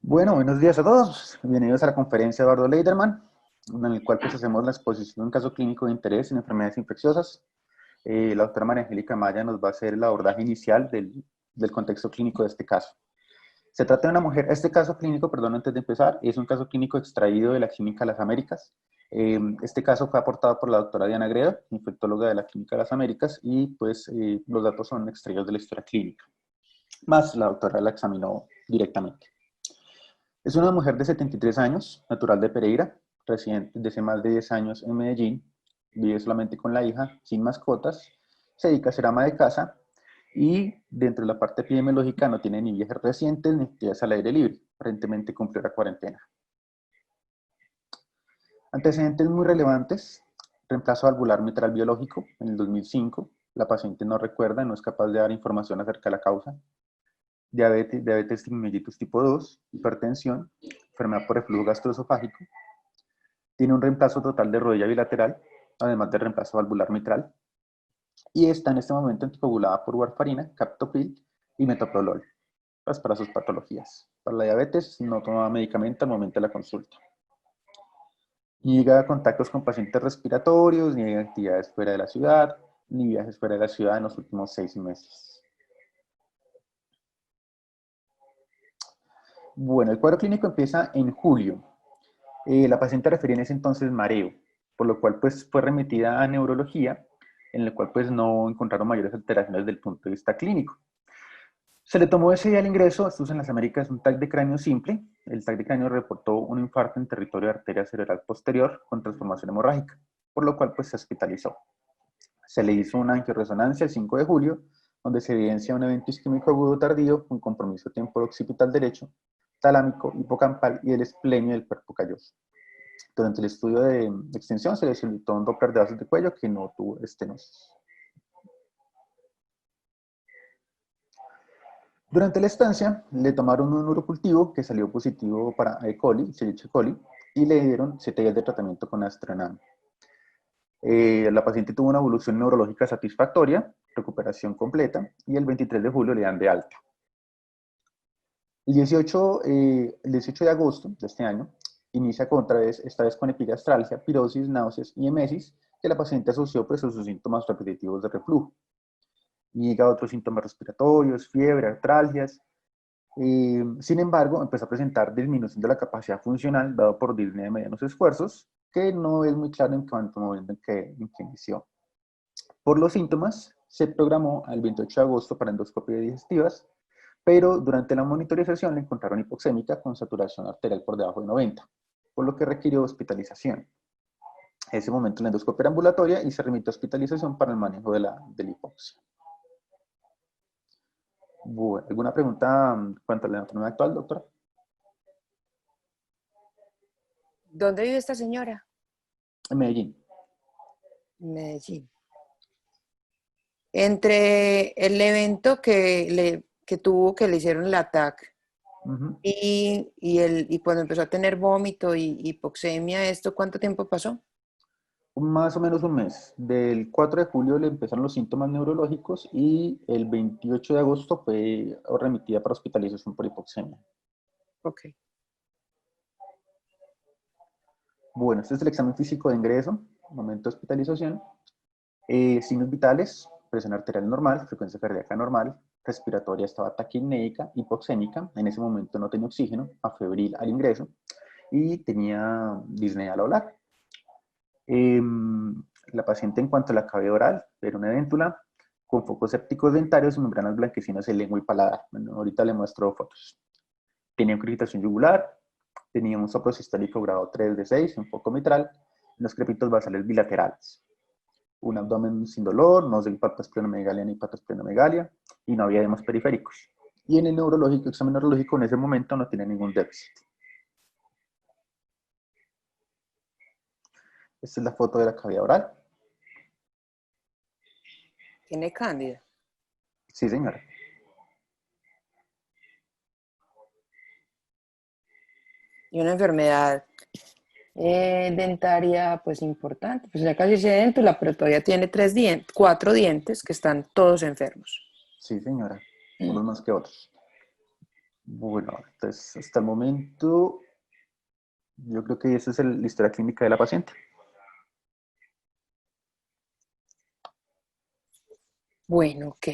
Bueno, buenos días a todos. Bienvenidos a la conferencia de Eduardo Leiderman, en el cual pues hacemos la exposición de un caso clínico de interés en enfermedades infecciosas. La doctora María Angélica Maya nos va a hacer el abordaje inicial del contexto clínico de este caso. Se trata de una mujer, este caso clínico, perdón, antes de empezar, es un caso clínico extraído de la Clínica de las Américas. Este caso fue aportado por la doctora Diana Gredo, infectóloga de la Clínica de las Américas, y pues los datos son extraídos de la historia clínica, más la doctora la examinó directamente. Es una mujer de 73 años, natural de Pereira, residente desde hace más de 10 años en Medellín, vive solamente con la hija, sin mascotas, se dedica a ser ama de casa y dentro de la parte epidemiológica no tiene ni viajes recientes ni actividades al aire libre, aparentemente cumplió la cuarentena. Antecedentes muy relevantes: reemplazo valvular mitral biológico en el 2005, la paciente no recuerda, no es capaz de dar información acerca de la causa. Diabetes mellitus tipo 2, hipertensión, enfermedad por reflujo gastroesofágico. Tiene un reemplazo total de rodilla bilateral, además de reemplazo valvular mitral. Y está en este momento anticoagulada por warfarina, captopril y metoprolol, pues para sus patologías. Para la diabetes no toma medicamento al momento de la consulta. Ni llega a contactos con pacientes respiratorios, ni actividades fuera de la ciudad, ni viajes fuera de la ciudad en los últimos 6 meses. Bueno, el cuadro clínico empieza en julio. La paciente refería en ese entonces mareo, por lo cual pues fue remitida a neurología, en el cual pues no encontraron mayores alteraciones desde el punto de vista clínico. Se le tomó ese día al ingreso, esto es en las Américas, un TAC de cráneo simple. El TAC de cráneo reportó un infarto en territorio de arteria cerebral posterior con transformación hemorrágica, por lo cual pues se hospitalizó. Se le hizo una angioresonancia el 5 de julio, donde se evidencia un evento isquémico agudo tardío con compromiso temporo-occipital derecho, talámico, hipocampal y el esplenio del cuerpo calloso. Durante el estudio de extensión se le solicitó un Doppler de vasos de cuello que no tuvo estenosis. Durante la estancia le tomaron un urocultivo que salió positivo para E. coli, Escherichia coli, y le dieron 7 días de tratamiento con astronam. La paciente tuvo una evolución neurológica satisfactoria, recuperación completa, y el 23 de julio le dan de alta. El 18 de agosto de este año inicia esta vez con epigastralgia, pirosis, náuseas y emesis, que la paciente asoció pues, a sus síntomas repetitivos de reflujo. Y llega a otros síntomas respiratorios, fiebre, artralgias. Sin embargo, empezó a presentar disminución de la capacidad funcional dado por disnea de medianos esfuerzos, que no es muy claro en cuanto al momento en que inició. Por los síntomas, se programó al 28 de agosto para endoscopia digestivas, pero durante la monitorización le encontraron hipoxémica con saturación arterial por debajo de 90, por lo que requirió hospitalización. En ese momento la endoscopia era ambulatoria y se remitió a hospitalización para el manejo de la hipoxia. Bueno, ¿alguna pregunta en cuanto a la enfermedad actual, doctora? ¿Dónde vive esta señora? En Medellín. Medellín. Entre el evento que tuvo, que le hicieron el ataque, y cuando empezó a tener vómito y hipoxemia, ¿esto cuánto tiempo pasó? Más o menos un mes. Del 4 de julio le empezaron los síntomas neurológicos y el 28 de agosto fue remitida para hospitalización por hipoxemia. Ok. Bueno, este es el examen físico de ingreso, momento de hospitalización. Signos vitales: presión arterial normal, frecuencia cardíaca normal, respiratoria estaba taquipnéica, hipoxémica, en ese momento no tenía oxígeno, afebril al ingreso y tenía disnea al hablar. La paciente, en cuanto a la cavidad oral, era una edéntula con focos sépticos dentarios y membranas blanquecinas en lengua y paladar. Bueno, ahorita le muestro fotos. Tenía crepitación yugular, tenía un soplo sistólico grado 3 de 6, un foco mitral, unos crepitos basales bilaterales, un abdomen sin dolor, no se impacta esplenomegalia ni hepatosplenomegalia, y no había edemas periféricos. Y en el neurológico, examen neurológico en ese momento no tiene ningún déficit. Esta es la foto de la cavidad oral. ¿Tiene cándida? Sí, señora. Y una enfermedad dentaria, pues importante. Pues ya casi se déntula, pero todavía tiene 4 dientes que están todos enfermos. Sí, señora. Unos más que otros. Bueno, entonces hasta el momento yo creo que esa es la historia clínica de la paciente. Bueno, ok.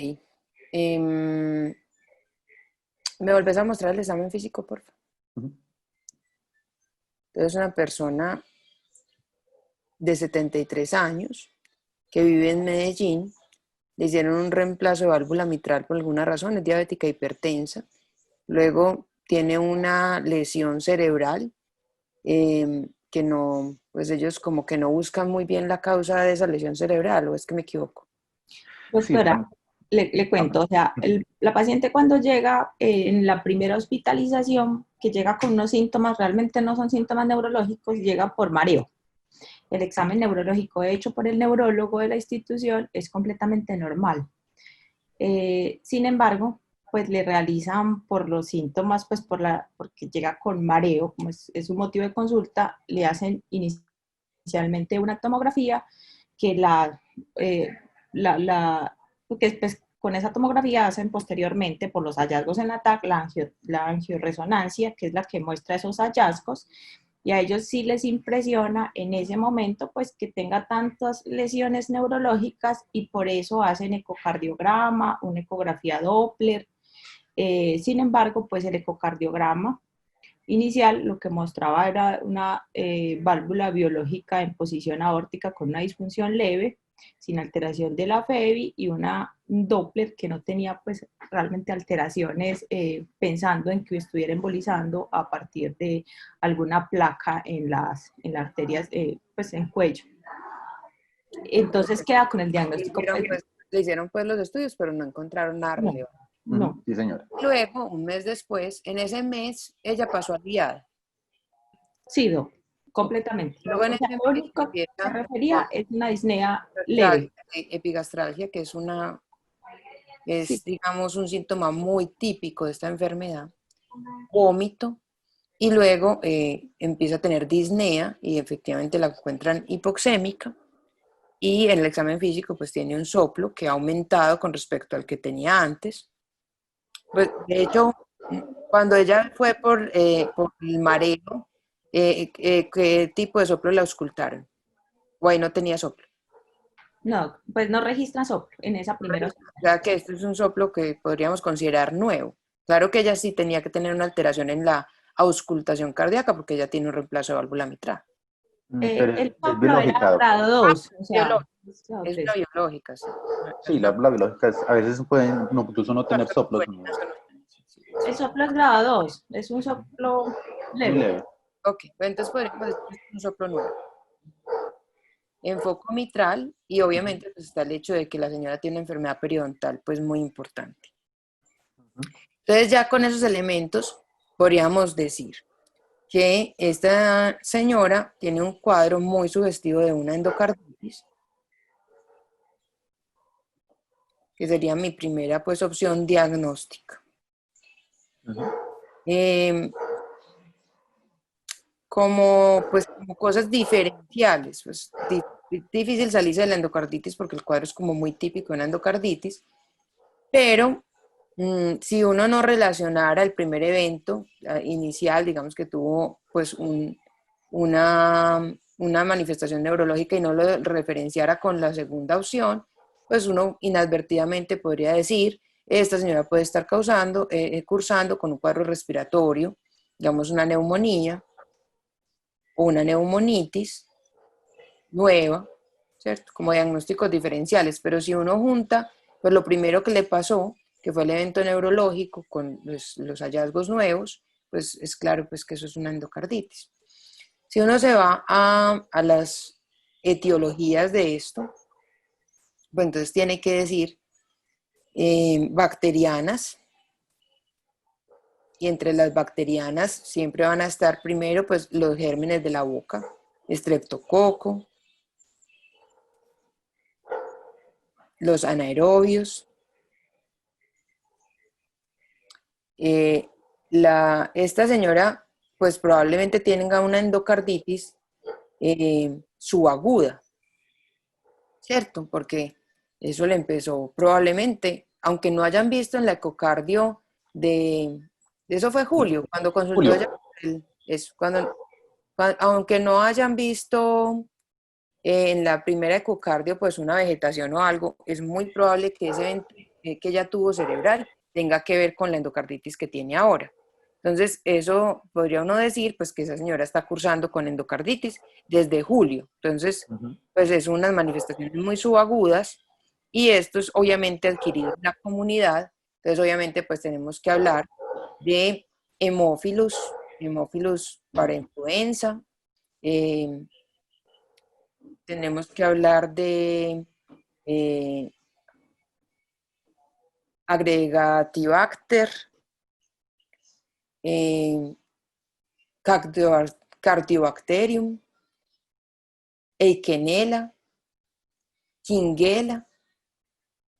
¿Me volvés a mostrar el examen físico, por favor? Ujú. Entonces, una persona de 73 años que vive en Medellín, le hicieron un reemplazo de válvula mitral por alguna razón, es diabética hipertensa, luego tiene una lesión cerebral que no, pues ellos como que no buscan muy bien la causa de esa lesión cerebral, ¿o es que me equivoco? Sí, Doctora, le cuento, o sea, la paciente cuando llega en la primera hospitalización, que llega con unos síntomas, realmente no son síntomas neurológicos, llega por mareo. El examen neurológico hecho por el neurólogo de la institución es completamente normal. Sin embargo, pues le realizan por los síntomas, pues porque llega con mareo, como es un motivo de consulta, le hacen inicialmente una tomografía que eh, que pues, con esa tomografía hacen posteriormente por los hallazgos en la TAC la angioresonancia, que es la que muestra esos hallazgos, y a ellos sí les impresiona en ese momento pues que tenga tantas lesiones neurológicas y por eso hacen ecocardiograma, una ecografía Doppler. Sin embargo, pues el ecocardiograma inicial lo que mostraba era una válvula biológica en posición aórtica con una disfunción leve, sin alteración de la FEBI y un Doppler que no tenía pues realmente alteraciones pensando en que estuviera embolizando a partir de alguna placa en las arterias pues en cuello. Entonces queda con el diagnóstico. Le hicieron pues los estudios, pero no encontraron nada No, relevante. no. Sí, señora. Luego, un mes después, en ese mes, ella pasó a guiada. Sí, completamente. Luego en O sea, ese lo mes único que se empieza refería es una disnea leve. epigastralgia, que Sí. es, digamos, un síntoma muy típico de esta enfermedad, vómito, y luego empieza a tener disnea y efectivamente la encuentran hipoxémica, y en el examen físico pues tiene un soplo que ha aumentado con respecto al que tenía antes. Pues, de hecho, cuando ella fue por el mareo, ¿qué tipo de soplo le auscultaron? O ahí no tenía soplo. No, pues no registran soplo en esa primera. O sea que este es un soplo que podríamos considerar nuevo. Claro que ella sí tenía que tener una alteración en la auscultación cardíaca porque ella tiene un reemplazo de válvula mitral. Pero El es soplo era biológica, doctor. grado 2, o sea, Biológica, es una biológica, sí. Sí, la biológica a veces pueden incluso no tener soplos. el soplo es grado 2, es un soplo Muy leve. leve. Ok, pues entonces podríamos decir que es un soplo nuevo. En foco mitral, y obviamente pues, está el hecho de que la señora tiene una enfermedad periodontal, pues muy importante. Entonces ya con esos elementos podríamos decir que esta señora tiene un cuadro muy sugestivo de una endocarditis, que sería mi primera pues opción diagnóstica. Eh, como cosas diferenciales, pues difícil salirse de la endocarditis porque el cuadro es como muy típico de una endocarditis, pero si uno no relacionara el primer evento inicial, digamos que tuvo pues una manifestación neurológica y no lo referenciara con la segunda opción, pues uno inadvertidamente podría decir, esta señora puede estar cursando con un cuadro respiratorio, digamos una neumonía o una neumonitis nueva, ¿cierto? Como diagnósticos diferenciales, pero si uno junta, pues lo primero que le pasó, que fue el evento neurológico con los hallazgos nuevos, pues es claro pues que eso es una endocarditis. Si uno se va a las etiologías de esto, pues entonces tiene que decir bacterianas, y entre las bacterianas siempre van a estar primero pues los gérmenes de la boca, estreptococo, los anaerobios, esta señora pues probablemente tenga una endocarditis subaguda, ¿cierto? Porque eso le empezó probablemente, aunque no hayan visto en la ecocardio Eso fue julio, cuando consultó Julio. ella, aunque no hayan visto en la primera ecocardio pues una vegetación o algo, es muy probable que ese evento que ella tuvo cerebral tenga que ver con la endocarditis que tiene ahora. Entonces, eso podría uno decir pues que esa señora está cursando con endocarditis desde julio. Entonces, pues es unas manifestaciones muy subagudas y esto es obviamente adquirido en la comunidad. Entonces, obviamente, pues tenemos que hablar de hemófilos para influenza, eh, tenemos que hablar de eh, Agregatibacter, eh, Cardiobacterium, Eikenella, Shigella,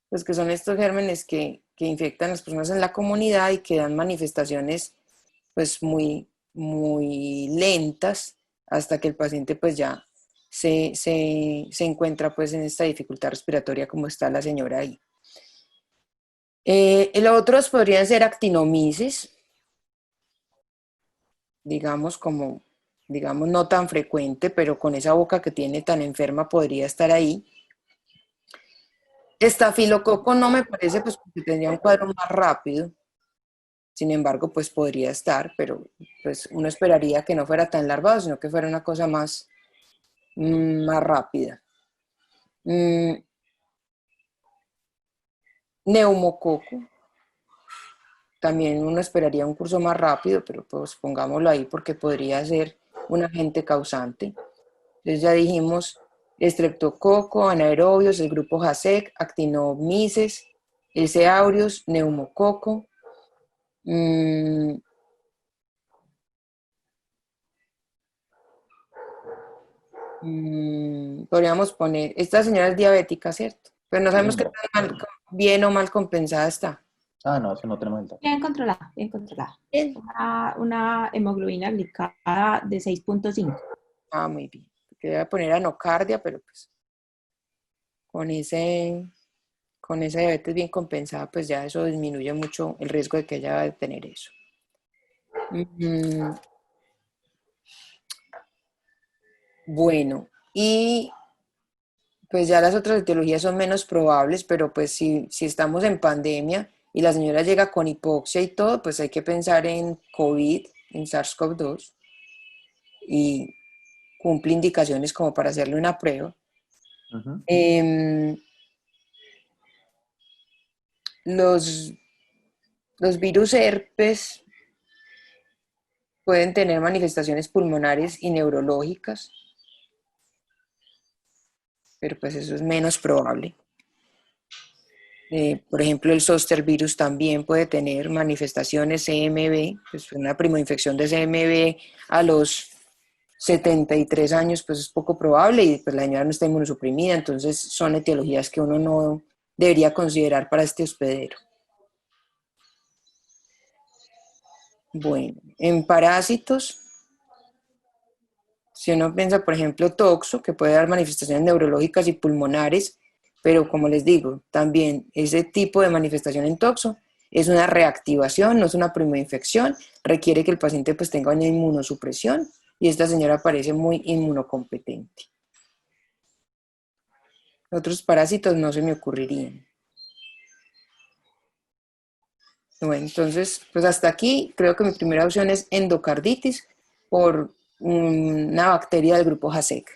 pues que son estos gérmenes que infectan a las personas en la comunidad y que dan manifestaciones pues muy lentas hasta que el paciente pues ya se encuentra pues en esta dificultad respiratoria como está la señora ahí. Los otros podrían ser actinomices, digamos no tan frecuente, pero con esa boca que tiene tan enferma podría estar ahí. Estafilococo no me parece, pues porque tendría un cuadro más rápido, sin embargo, pues podría estar, pero pues uno esperaría que no fuera tan larvado, sino que fuera una cosa más rápida. Neumococo, también uno esperaría un curso más rápido, pero pues pongámoslo ahí porque podría ser un agente causante. Entonces ya dijimos estreptococo, anaerobios, el grupo JASEC, actinomyces, S. aureus, neumococo. Podríamos poner, esta señora es diabética, ¿cierto? Pero no Sí, sabemos qué señora. tan bien o mal compensada está. Ah, no, eso no tenemos el dato. Bien controlada, bien controlada. Bien. Una hemoglobina glicada de 6.5. Ah, muy bien. Porque voy a poner anocardia, pero pues con esa diabetes bien compensada, pues ya eso disminuye mucho el riesgo de que ella va a tener eso. Bueno, y pues ya las otras etiologías son menos probables, pero pues si estamos en pandemia y la señora llega con hipoxia y todo, pues hay que pensar en COVID, en SARS-CoV-2 y cumple indicaciones como para hacerle una prueba. Los virus herpes pueden tener manifestaciones pulmonares y neurológicas, pero pues eso es menos probable. Por ejemplo, el zoster virus también puede tener manifestaciones CMV, pues una primoinfección de CMV a los 73 años, pues es poco probable y pues la señora no está inmunosuprimida, entonces son etiologías que uno no debería considerar para este hospedero. Bueno, en parásitos, si uno piensa, por ejemplo, toxo, que puede dar manifestaciones neurológicas y pulmonares, pero como les digo, también ese tipo de manifestación en toxo es una reactivación, no es una primoinfección, requiere que el paciente pues tenga una inmunosupresión y esta señora parece muy inmunocompetente. Otros parásitos no se me ocurrirían. Bueno, entonces, pues hasta aquí creo que mi primera opción es endocarditis por una bacteria del grupo JASEC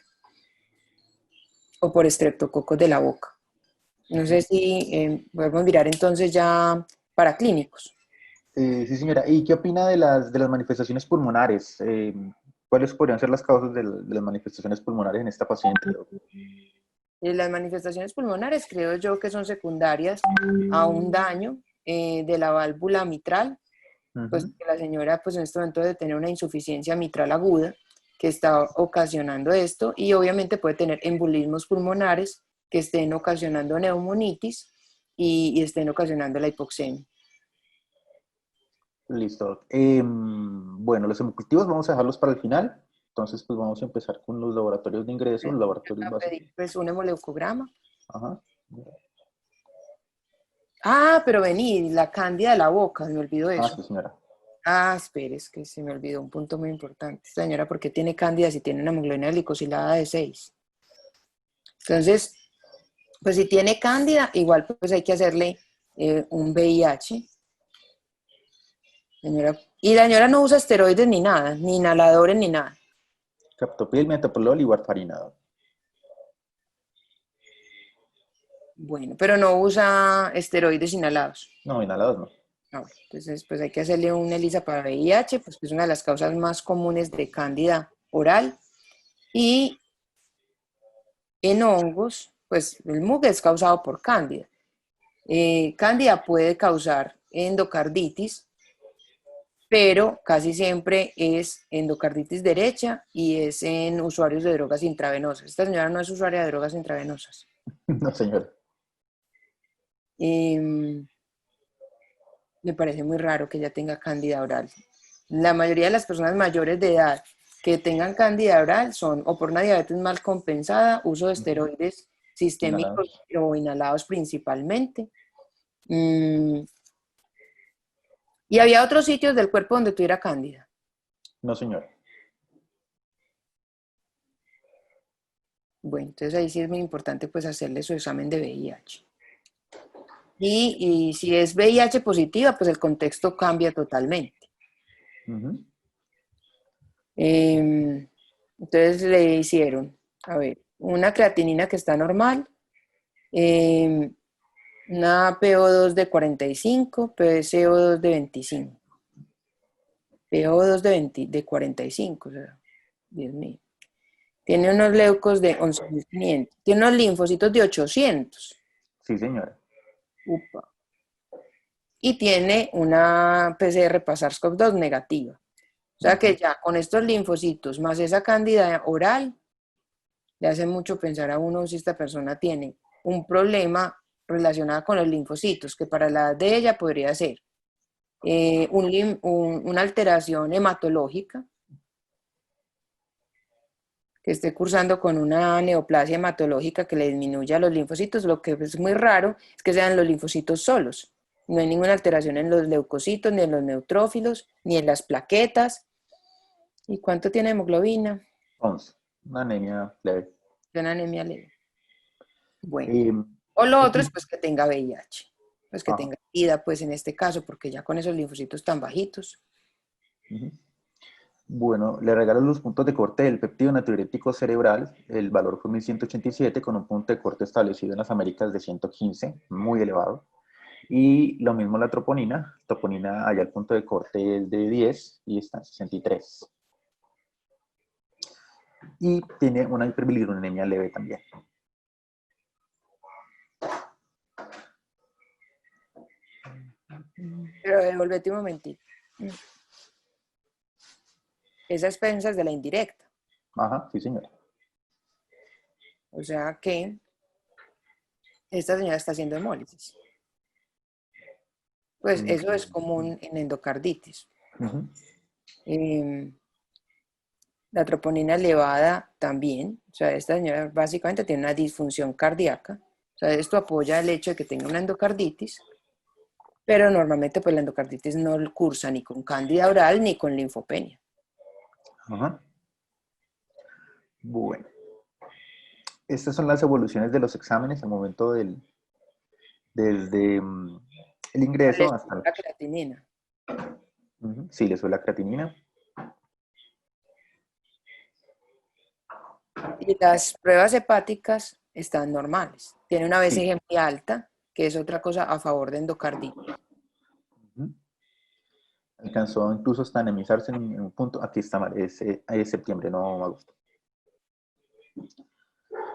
o por estreptococos de la boca. No sé si podemos mirar entonces ya para clínicos. Sí, señora. ¿Y qué opina de las manifestaciones pulmonares? ¿Cuáles podrían ser las causas de las manifestaciones pulmonares en esta paciente? Las manifestaciones pulmonares creo yo que son secundarias a un daño de la válvula mitral, pues que la señora pues en este momento debe tener una insuficiencia mitral aguda que está ocasionando esto y obviamente puede tener embolismos pulmonares que estén ocasionando neumonitis y estén ocasionando la hipoxemia. Listo. Bueno, los hemocultivos vamos a dejarlos para el final. Entonces, pues vamos a empezar con los laboratorios de ingreso, los laboratorios A básicos. pedir pues un hemoleucograma. Ajá. Ah, pero vení, la cándida de la boca, me olvidó Ah, eso. sí, señora. Ah, espere, es que se me olvidó un punto muy importante. Esta señora, ¿por qué tiene cándida si tiene una hemoglobina glicosilada de 6? Entonces, pues si tiene cándida, igual pues hay que hacerle un VIH. Señora, y la señora no usa esteroides ni nada, ni inhaladores ni nada. Captopril, metoprolol y warfarina. Bueno, pero no usa esteroides inhalados. No, inhalados no. No, entonces, pues hay que hacerle un ELISA para VIH, pues que es una de las causas más comunes de cándida oral. Y en hongos, pues el MUG es causado por cándida. Cándida puede causar endocarditis, pero casi siempre es endocarditis derecha y es en usuarios de drogas intravenosas. Esta señora no es usuaria de drogas intravenosas. No, señor. Me parece muy raro que ella tenga cándida oral. La mayoría de las personas mayores de edad que tengan cándida oral son o por una diabetes mal compensada, uso de esteroides sistémicos Inhalados. o inhalados principalmente. Y había otros sitios del cuerpo donde tuviera cándida. No, señor. Bueno, entonces ahí sí es muy importante pues hacerle su examen de VIH. Y si es VIH positiva, pues el contexto cambia totalmente. Ujú. Entonces le hicieron, a ver, una creatinina que está normal, una PO2 de 45, PCO2 de 25. PO2 de 45, o sea, Dios mío. Tiene unos leucos de 11.500. Tiene unos linfocitos de 800. Sí, señora. Upa. Y tiene una PCR para SARS-CoV-2 negativa. O sea que ya con estos linfocitos más esa cándida oral, le hace mucho pensar a uno si esta persona tiene un problema relacionado con los linfocitos, que para la edad de ella podría ser una alteración hematológica, que esté cursando con una neoplasia hematológica que le disminuya los linfocitos. Lo que es muy raro es que sean los linfocitos solos. No hay ninguna alteración en los leucocitos, ni en los neutrófilos, ni en las plaquetas. ¿Y cuánto tiene hemoglobina? 11. Una anemia leve. Una anemia leve. Bueno. Eh, O lo otro es aquí, pues que tenga VIH. Pues que ajá. tenga SIDA, pues en este caso, porque ya con esos linfocitos tan bajitos. Ujú. Bueno, le regalo los puntos de corte del péptido natriurético cerebral. El valor fue 1187 con un punto de corte establecido en las Américas de 115, muy elevado. Y lo mismo la troponina. Troponina, allá el punto de corte es de 10 y está en 63. Y tiene una hiperbilirubinemia leve también. Pero devolvete un momentito. Esa es pensas de la indirecta. Ajá, sí, señora. O sea que esta señora está haciendo hemólisis. Pues eso es común en endocarditis. Ujú. La troponina elevada también. O sea, esta señora básicamente tiene una disfunción cardíaca. O sea, esto apoya el hecho de que tenga una endocarditis, pero normalmente pues la endocarditis no cursa ni con cándida oral ni con linfopenia. Ajá. Bueno, estas son las evoluciones de los exámenes al momento desde el Le ingreso hasta subió la creatinina. sí, le sube la creatinina. Y las pruebas hepáticas están normales. Tiene una Sí. BCG muy alta, que es otra cosa a favor de endocarditis. Ujú. Alcanzó incluso hasta anemizarse en un punto. Aquí está mal, es septiembre, no agosto.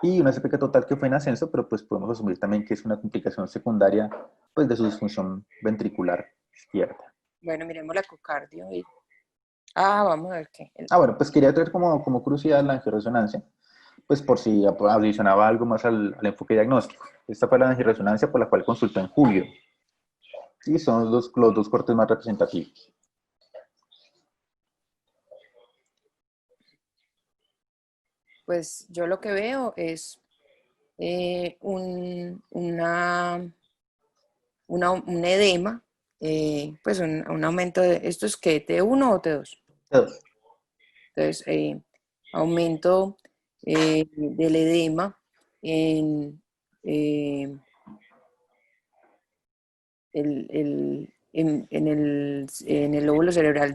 Y una CPK total que fue en ascenso, pero pues podemos asumir también que es una complicación secundaria pues de su disfunción ventricular izquierda. Bueno, miremos la ecocardio. Vamos a ver qué. Bueno, pues quería traer como curiosidad la angioresonancia, pues por si adicionaba algo más al enfoque diagnóstico. Esta fue la angioresonancia por la cual consultó en julio. Y son los dos cortes más representativos. Pues yo lo que veo es un edema pues un aumento de, ¿esto es qué? ¿T1 o T2? T2. Entonces, aumento del edema en en el lóbulo cerebral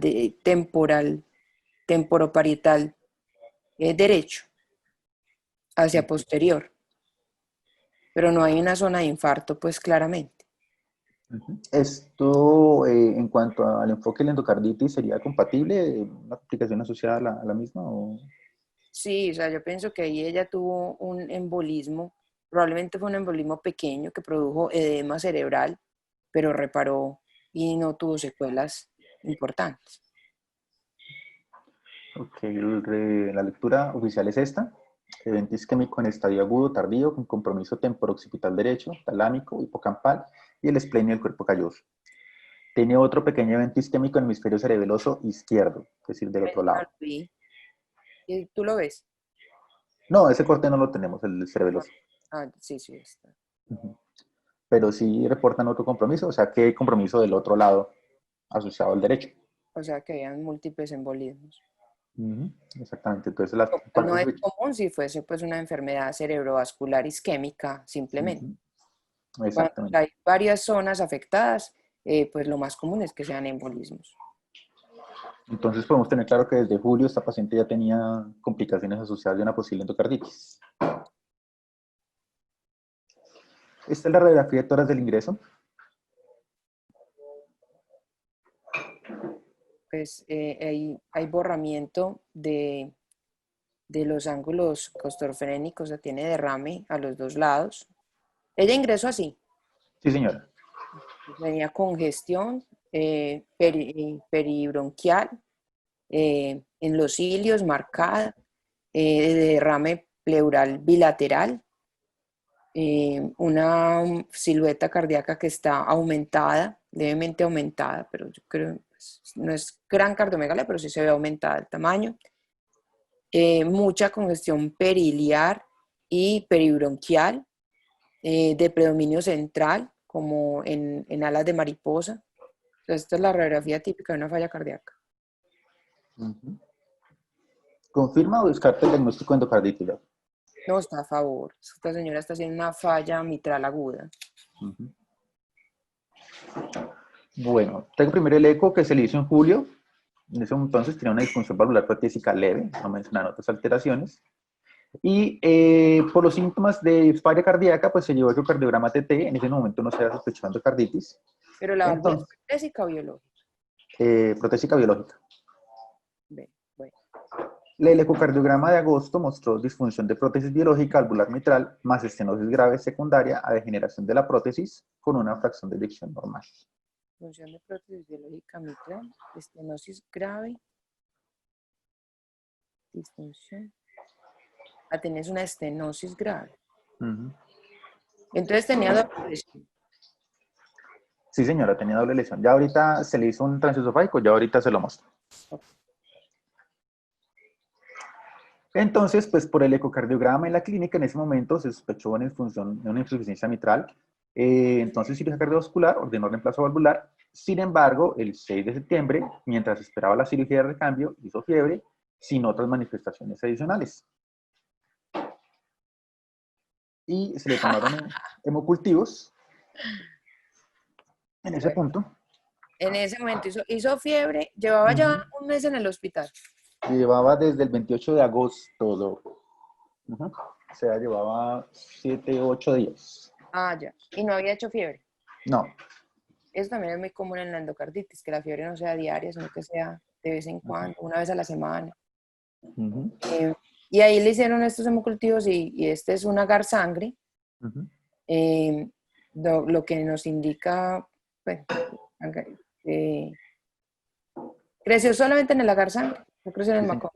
temporoparietal derecho hacia posterior, pero no hay una zona de infarto, pues claramente. Esto, en cuanto al enfoque de la endocarditis, ¿sería compatible? ¿Una complicación asociada a la misma? ¿O? Sí, o sea, yo pienso que ahí ella tuvo un embolismo, probablemente fue un embolismo pequeño que produjo edema cerebral, pero reparó y no tuvo secuelas importantes. Ok, la lectura oficial es esta. Evento isquémico en estadio agudo tardío con compromiso temporooccipital derecho, talámico, hipocampal y el esplenio del cuerpo calloso. Tiene otro pequeño evento isquémico en el hemisferio cerebeloso izquierdo, es decir, del otro lado. ¿Y tú lo ves? No, ese corte no lo tenemos, el cerebeloso. Sí, sí, está. Pero sí reportan otro compromiso, o sea, ¿qué compromiso del otro lado asociado al derecho? O sea, que habían múltiples embolismos. Exactamente, entonces la No es común si fuese pues una enfermedad cerebrovascular isquémica, simplemente. Cuando Exactamente. hay varias zonas afectadas, pues lo más común es que sean embolismos. Entonces podemos tener claro que desde julio esta paciente ya tenía complicaciones asociadas de una posible endocarditis. Esta es la radiografía de tórax del ingreso. Pues hay borramiento de los ángulos costorofrénicos, o sea, tiene derrame a los dos lados. Ella ingresó así, Sí, señora. tenía congestión peribronquial, en los cilios marcada, de derrame pleural bilateral, una silueta cardíaca que está aumentada, levemente aumentada, pero yo creo pues, no es gran cardiomegalia, pero sí se ve aumentada el tamaño. Mucha congestión periliar y peribronquial, de predominio central, como en alas de mariposa. Entonces, esta es la radiografía típica de una falla cardíaca. ¿Confirma o descarta el diagnóstico de endocarditis? No está a favor. Esta señora está haciendo una falla mitral aguda. Bueno, tengo primero el eco que se le hizo en julio. En ese entonces tenía una disfunción valvular protésica leve, no mencionan otras alteraciones. Y por los síntomas de falla cardíaca, pues se llevó el ecocardiograma TT. En ese momento no se había sospechado endocarditis. Pero la válvula es Entonces, protésica o biológica. protésica biológica. Bueno. El ecocardiograma de agosto mostró disfunción de prótesis biológica valvular mitral más estenosis grave secundaria a degeneración de la prótesis con una fracción de eyección normal. Función de prótesis biológica mitral, estenosis grave, disfunción. Tenés una estenosis grave. Entonces tenía doble lesión. Sí, señora, tenía doble lesión. Ya ahorita se le hizo un transesofágico, ya ahorita se lo muestro. Okay. Entonces, pues por el ecocardiograma en la clínica, en ese momento se sospechó una insuficiencia mitral. Entonces, cirugía cardiovascular, ordenó reemplazo valvular. Sin embargo, el 6 de septiembre, mientras esperaba la cirugía de recambio, hizo fiebre sin otras manifestaciones adicionales. Y se le tomaron hemocultivos en ese punto. En ese momento hizo fiebre, llevaba ya un mes en el hospital. Llevaba desde el 28 de agosto, o sea, llevaba 7, 8 días. Ya. Y no había hecho fiebre. No. Eso también es muy común en la endocarditis, que la fiebre no sea diaria, sino que sea de vez en cuando, una vez a la semana. Y ahí le hicieron estos hemocultivos y este es un agar sangre. Lo que nos indica, bueno, creció solamente en el agar sangre, no creció en el macón.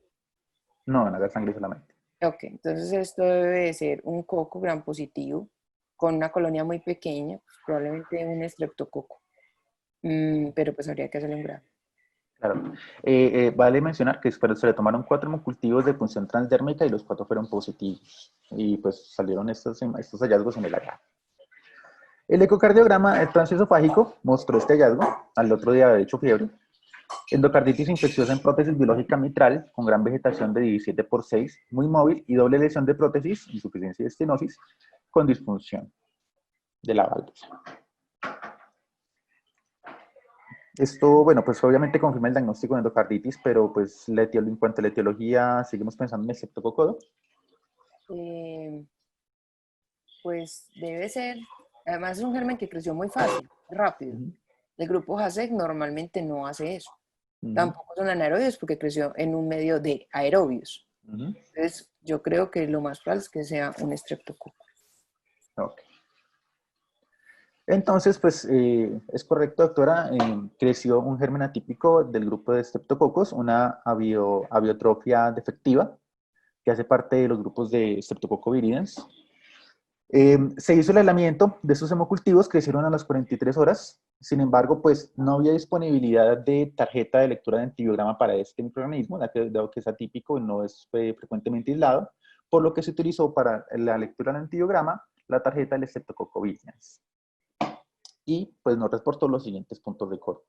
No, en agar sangre solamente. Ok, entonces esto debe de ser un coco gram positivo con una colonia muy pequeña, pues probablemente un estreptococo, pero pues habría que hacerle un grado. Claro. Vale mencionar que se le tomaron 4 hemocultivos de punción transdérmica y los 4 fueron positivos. Y pues salieron estos hallazgos en el agar. El ecocardiograma transesofágico mostró este hallazgo. Al otro día había hecho fiebre. Endocarditis infecciosa en prótesis biológica mitral con gran vegetación de 17/6, muy móvil y doble lesión de prótesis, insuficiencia y estenosis con disfunción de la válvula. Esto, bueno, pues obviamente confirma el diagnóstico de endocarditis, pero pues en cuanto a la etiología, seguimos pensando en el streptococo. Pues debe ser, además es un germen que creció muy fácil, rápido. El grupo JASEC normalmente no hace eso. Tampoco son anaerobios porque creció en un medio de aerobios. Entonces, yo creo que lo más probable es que sea un estreptococo. Ok. Entonces, pues es correcto, doctora. Creció un germen atípico del grupo de streptococos, una aviotrofia defectiva, que hace parte de los grupos de Streptococcus viridans. Se hizo el aislamiento de esos hemocultivos, crecieron a las 43 horas. Sin embargo, pues no había disponibilidad de tarjeta de lectura de antibiograma para este microorganismo, dado que es atípico y no es frecuentemente aislado, por lo que se utilizó para la lectura del antibiograma la tarjeta del Streptococcus viridans. Y pues nos reportó los siguientes puntos de corte.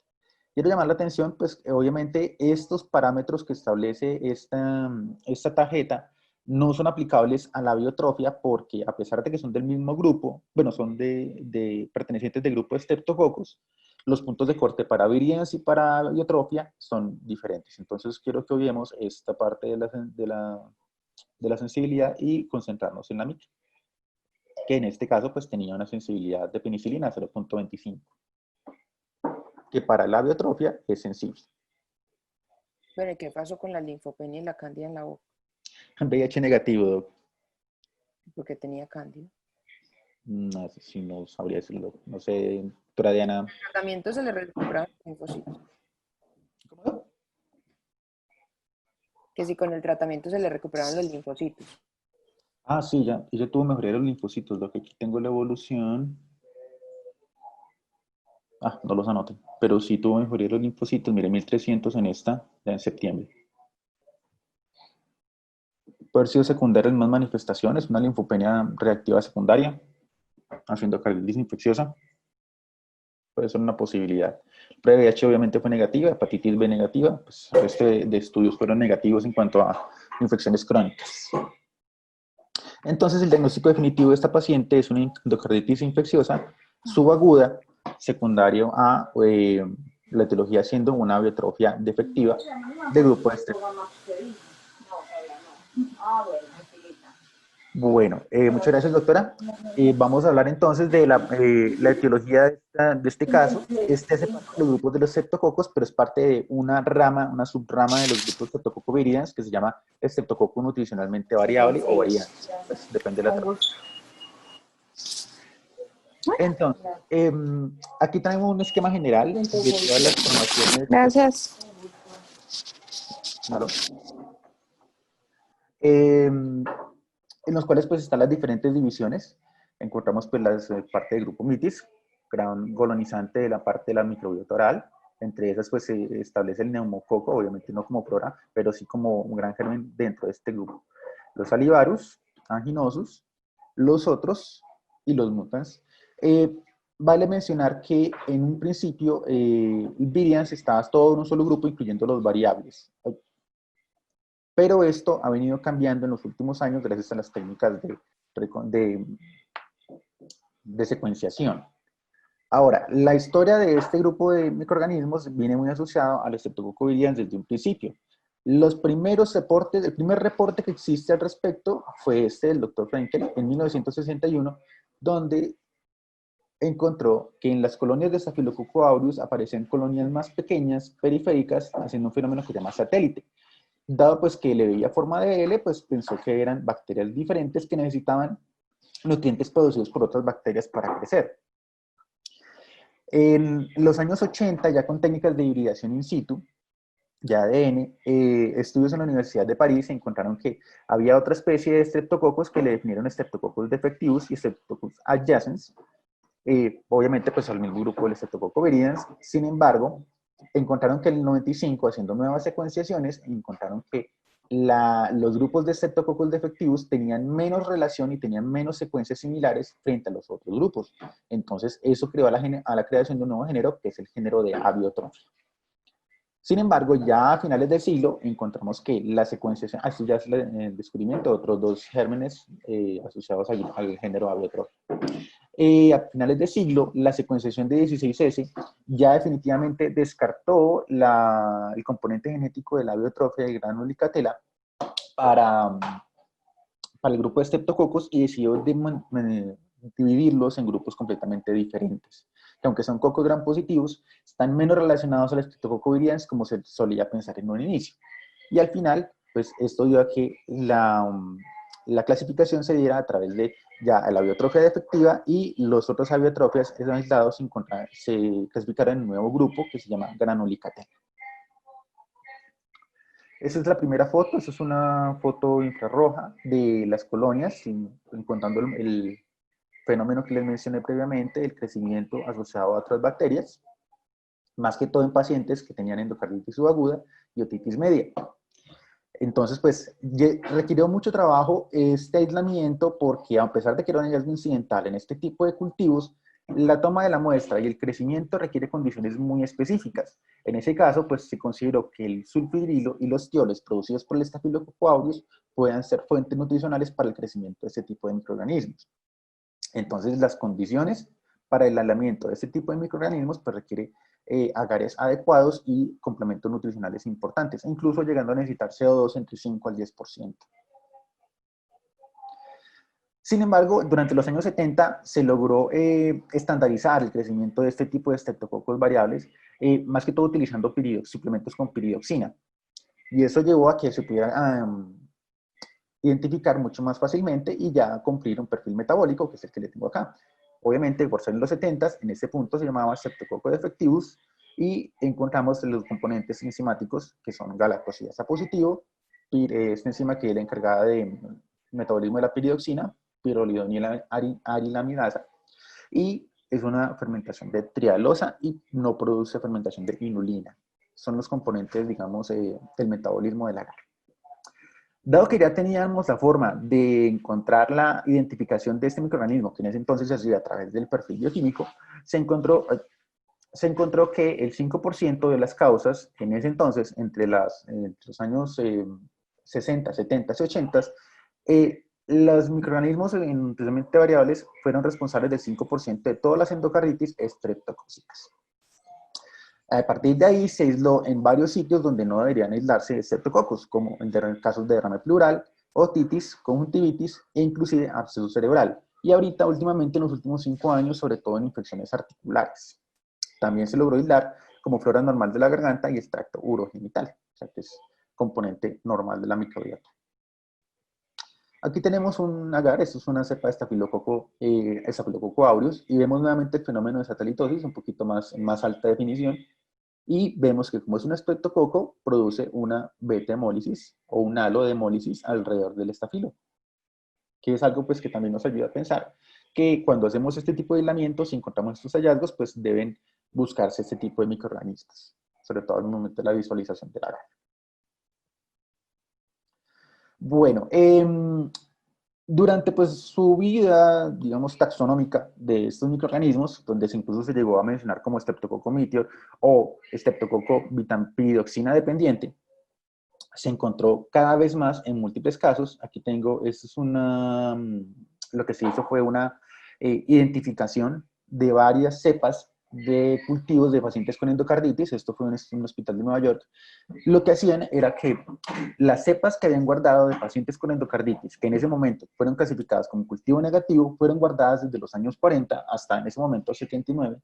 Quiero llamar la atención, pues obviamente estos parámetros que establece esta tarjeta no son aplicables a la biotrofia porque a pesar de que son del mismo grupo, bueno, son pertenecientes del grupo de Streptococcus, los puntos de corte para viridans y para biotrofia son diferentes. Entonces quiero que veamos esta parte de la sensibilidad y concentrarnos en la micro, que en este caso pues tenía una sensibilidad de penicilina 0.25, que para la biotrofia es sensible. Bueno, ¿qué pasó con la linfopenia y la cándida en la boca? VIH negativo, doc. Porque tenía cándida. No sé si no sabría decirlo. No sé, doctora Diana. El tratamiento se le recuperaron los linfocitos. ¿Cómo? Que si con el tratamiento se le recuperaron los linfocitos. Ah, sí, ya. Ella tuvo mejoría de los linfocitos. Lo que aquí tengo la evolución. Ah, no los anoten. Pero sí tuvo mejoría de los linfocitos. Mire, 1300 en esta, ya en septiembre. Puede haber sido secundaria en más manifestaciones. Una linfopenia reactiva secundaria, haciendo carditis infecciosa. Puede ser una posibilidad. Prueba de VIH obviamente fue negativa, hepatitis B negativa. Pues el resto de estudios fueron negativos en cuanto a infecciones crónicas. Entonces, el diagnóstico definitivo de esta paciente es una endocarditis infecciosa subaguda, secundario a la etiología siendo una biotrofia defectiva de grupo de estrés. Bueno, muchas gracias, doctora. Vamos a hablar entonces de la etiología de este caso. Este hace parte de los grupos de los streptococos, pero es parte de una subrama de los grupos Streptococcus viridans que se llama Streptococcus nutricionalmente variable o variante. Pues, depende de la traducción. Entonces, aquí tenemos un esquema general de todas las formaciones. Gracias. Claro. En los cuales pues están las diferentes divisiones. Encontramos pues la parte del grupo mitis, gran colonizante de la parte de la microbiota oral. Entre esas pues se establece el neumococo, obviamente no como flora, pero sí como un gran germen dentro de este grupo. Los salivarus, anginosus, los otros y los mutans. Vale mencionar que en un principio virians estaba todo en un solo grupo, incluyendo los variables. Pero esto ha venido cambiando en los últimos años gracias a las técnicas de secuenciación. Ahora, la historia de este grupo de microorganismos viene muy asociado al Streptococcus viridans desde un principio. Los primeros reportes, el primer reporte que existe al respecto fue este del Dr. Frenkel en 1961, donde encontró que en las colonias de Staphylococcus aureus aparecían colonias más pequeñas, periféricas, haciendo un fenómeno que se llama satélite. Dado pues que le veía forma de L, pues pensó que eran bacterias diferentes que necesitaban nutrientes producidos por otras bacterias para crecer. En los años 80, ya con técnicas de hibridación in situ, ya ADN, estudios en la Universidad de París encontraron que había otra especie de streptococos que le definieron Streptococcus defectivus y Streptococcus adjacens, obviamente pues al mismo grupo del Streptococcus viridans. Sin embargo, encontraron que en el 95, haciendo nuevas secuenciaciones, encontraron que los grupos de Streptococcus defectivus tenían menos relación y tenían menos secuencias similares frente a los otros grupos. Entonces, eso creó a la creación de un nuevo género, que es el género de Abiotropha. Sin embargo, ya a finales del siglo encontramos que la secuenciación, así ya es el descubrimiento de otros dos gérmenes asociados al género Abiotropha. A finales del siglo, la secuenciación de 16S ya definitivamente descartó el componente genético de la Abiotropha de Granulicatela para el grupo de Streptococcus y decidió dividirlos en grupos completamente diferentes, que aunque son cocos gram positivos, están menos relacionados al Streptococcus viridans como se solía pensar en un inicio. Y al final, pues esto dio a que la clasificación se diera a través de ya la abiotrofia defectiva y los otros abiotrofias aislados se clasificaron en un nuevo grupo que se llama Granulicatela. Esa es la primera foto, esa es una foto infrarroja de las colonias, contando el fenómeno que les mencioné previamente, el crecimiento asociado a otras bacterias, más que todo en pacientes que tenían endocarditis subaguda y otitis media. Entonces, pues, requirió mucho trabajo este aislamiento porque, a pesar de que era un hallazgo incidental en este tipo de cultivos, la toma de la muestra y el crecimiento requiere condiciones muy específicas. En ese caso, pues, se consideró que el sulfhidrilo y los tioles producidos por el Staphylococcus aureus puedan ser fuentes nutricionales para el crecimiento de este tipo de microorganismos. Entonces, las condiciones para el aislamiento de este tipo de microorganismos pues, requiere agares adecuados y complementos nutricionales importantes, incluso llegando a necesitar CO2 entre 5 al 10%. Sin embargo, durante los años 70 se logró estandarizar el crecimiento de este tipo de estreptococos variables, más que todo utilizando suplementos con piridoxina. Y eso llevó a que se pudiera identificar mucho más fácilmente y ya cumplir un perfil metabólico, que es el que le tengo acá. Obviamente, por ser en los 70s, en ese punto se llamaba Streptococcus defectivus y encontramos los componentes enzimáticos que son galactosidasa positivo, esta enzima que es la encargada de metabolismo de la piridoxina, pirrolidonil arilaminasa, y es una fermentación de trialosa y no produce fermentación de inulina. Son los componentes, digamos, del metabolismo del agar. Dado que ya teníamos la forma de encontrar la identificación de este microorganismo, que en ese entonces se hacía a través del perfil bioquímico, se encontró que el 5% de las causas, en ese entonces, entre los años 60, 70 y 80, los microorganismos nutricionalmente variables fueron responsables del 5% de todas las endocarditis estreptocócicas. A partir de ahí se aisló en varios sitios donde no deberían aislarse estreptococos, como en casos de derrame pleural, otitis, conjuntivitis e inclusive absceso cerebral. Y ahorita, últimamente, en los últimos 5 años, sobre todo en infecciones articulares. También se logró aislar como flora normal de la garganta y extracto urogenital, o sea que es componente normal de la microbiota. Aquí tenemos un agar, esto es una cepa de Staphylococcus aureus, y vemos nuevamente el fenómeno de satelitosis, un poquito más alta definición, y vemos que como es un estreptococo, produce una beta-hemólisis o un halo de hemólisis alrededor del estafilo, que es algo pues, que también nos ayuda a pensar que cuando hacemos este tipo de aislamientos y encontramos estos hallazgos, pues deben buscarse este tipo de microorganismos, sobre todo en el momento de la visualización del agar. Bueno, durante pues, su vida, digamos, taxonómica de estos microorganismos, donde incluso se llegó a mencionar como Streptococcus meteor o Streptococcus piridoxina dependiente, se encontró cada vez más en múltiples casos. Aquí tengo, esto es lo que se hizo fue una identificación de varias cepas de cultivos de pacientes con endocarditis. Esto fue en un hospital de Nueva York. Lo que hacían era que las cepas que habían guardado de pacientes con endocarditis, que en ese momento fueron clasificadas como cultivo negativo, fueron guardadas desde los años 40 hasta en ese momento 79,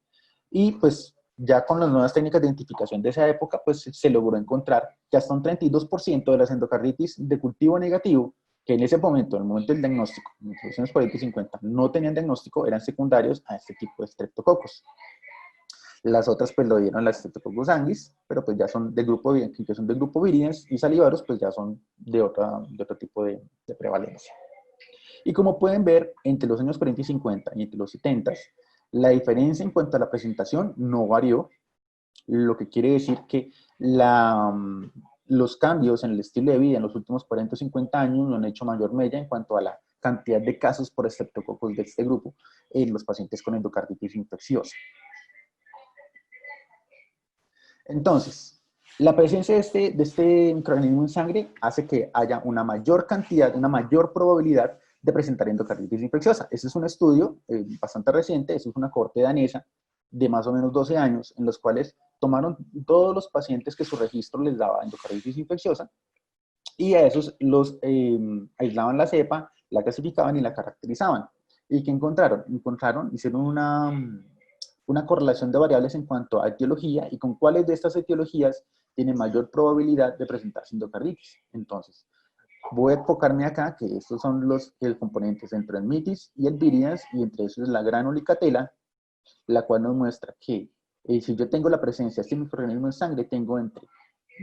y pues ya con las nuevas técnicas de identificación de esa época, pues se logró encontrar que hasta un 32% de las endocarditis de cultivo negativo, que en ese momento, en el momento del diagnóstico, en los años 40 y 50, no tenían diagnóstico, eran secundarios a este tipo de estreptococos. Las otras pues lo dieron las Streptococcus sanguis, pero pues ya son del grupo, que son del grupo viridans, y salivaros pues ya son de otro tipo de prevalencia. Y como pueden ver, entre los años 40 y 50 y entre los 70, la diferencia en cuanto a la presentación no varió, lo que quiere decir que la los cambios en el estilo de vida en los últimos 40 o 50 años no han hecho mayor mella en cuanto a la cantidad de casos por estreptococos de este grupo en los pacientes con endocarditis infecciosa. Entonces, la presencia de este microorganismo en sangre hace que haya una mayor cantidad, una mayor probabilidad de presentar endocarditis infecciosa. Este es un estudio bastante reciente, eso es una cohorte danesa de más o menos 12 años, en los cuales tomaron todos los pacientes que su registro les daba endocarditis infecciosa y a esos los aislaban la cepa, la clasificaban y la caracterizaban. ¿Y qué encontraron? Hicieron una correlación de variables en cuanto a etiología y con cuáles de estas etiologías tienen mayor probabilidad de presentarse endocarditis. Entonces, voy a enfocarme acá que estos son los componentes entre el mitis y el viridians, y entre esos es la granulicatela, la cual nos muestra que si yo tengo la presencia de este microorganismo en sangre, tengo entre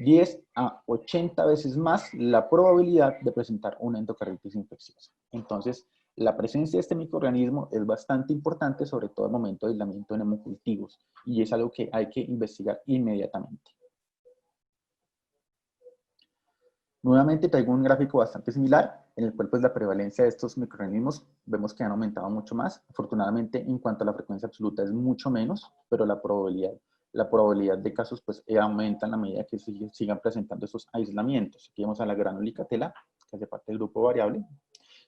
10 a 80 veces más la probabilidad de presentar una endocarditis infecciosa. Entonces, la presencia de este microorganismo es bastante importante, sobre todo al momento de aislamiento en hemocultivos, y es algo que hay que investigar inmediatamente. Nuevamente traigo un gráfico bastante similar, en el cual pues la prevalencia de estos microorganismos vemos que han aumentado mucho más. Afortunadamente, en cuanto a la frecuencia absoluta es mucho menos, pero la probabilidad de casos pues aumenta en la medida que sigan presentando estos aislamientos. Aquí vemos a la granulicatela, que hace parte del grupo variable,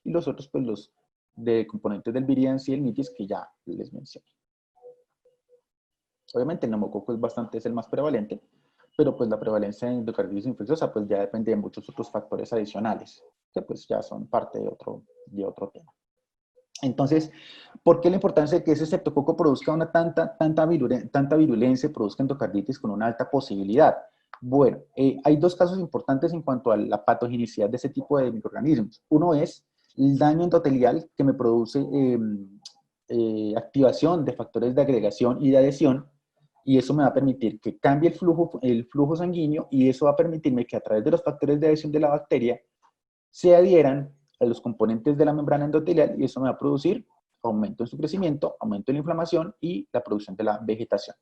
y los otros pues los de componentes del viridians y el mitis que ya les mencioné. Obviamente el neumococo es el más prevalente, pero pues la prevalencia de endocarditis infecciosa pues ya depende de muchos otros factores adicionales, que pues ya son parte de otro tema. Entonces, ¿por qué la importancia de que ese streptococo produzca una tanta virulencia, produzca endocarditis con una alta posibilidad? Bueno, hay dos casos importantes en cuanto a la patogenicidad de ese tipo de microorganismos. Uno es el daño endotelial que me produce activación de factores de agregación y de adhesión, y eso me va a permitir que cambie el flujo sanguíneo, y eso va a permitirme que a través de los factores de adhesión de la bacteria se adhieran a los componentes de la membrana endotelial, y eso me va a producir aumento en su crecimiento, aumento en la inflamación y la producción de la vegetación.